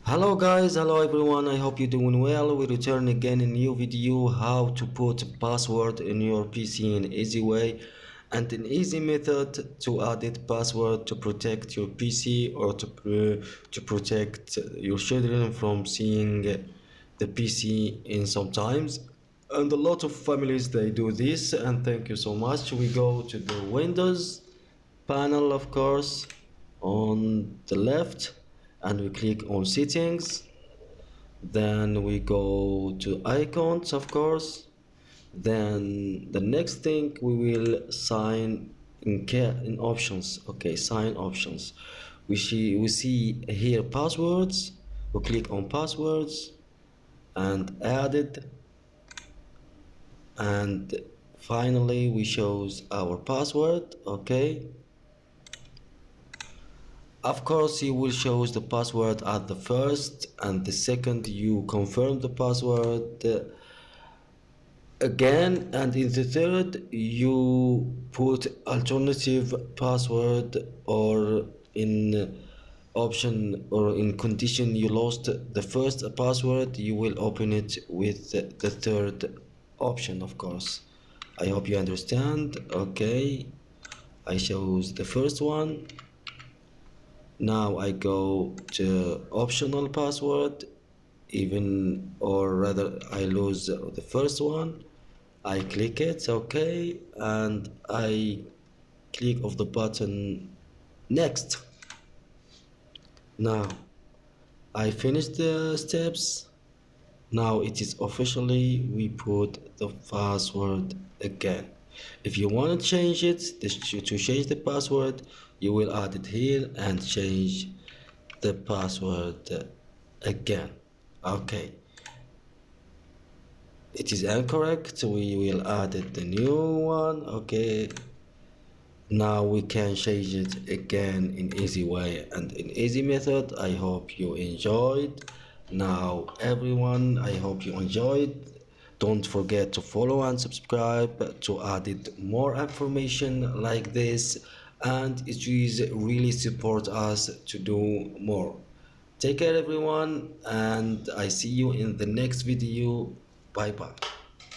Hello guys, hello everyone, I hope you're doing well. We return again in a new video how to put a password in your PC in an easy way and an easy method to edit password to protect your PC or to protect your children from seeing the PC in sometimes. And a lot of families they do this, and thank you so much. We go to the Windows panel, of course, on the left, and we click on settings. Then we go to icons, of course. Then the next thing we will sign in options. Okay, sign options. We see here passwords. We click on passwords and add it, and finally we shows our password. Okay, of course you will show the password at the first, and the second you confirm the password again, and in the third you put alternative password, or in option or in condition you lost the first password, you will open it with the third option, of course. I hope you understand. Okay, I chose the first one. Now I go to optional password, even or rather I lose the first one. I click it, okay, and I click of the button next. Now I finish the steps. Now it is officially we put the password again. If you want to change it, to change the password, you will add it here and change the password again. Okay, it is incorrect, we will add it the new one. Okay, now we can change it again in easy way and in easy method. I hope you enjoyed. Now everyone, I hope you enjoyed. Don't forget to follow and subscribe to add it more information like this, and it is really support us to do more. Take care everyone, and I see you in the next video. Bye bye.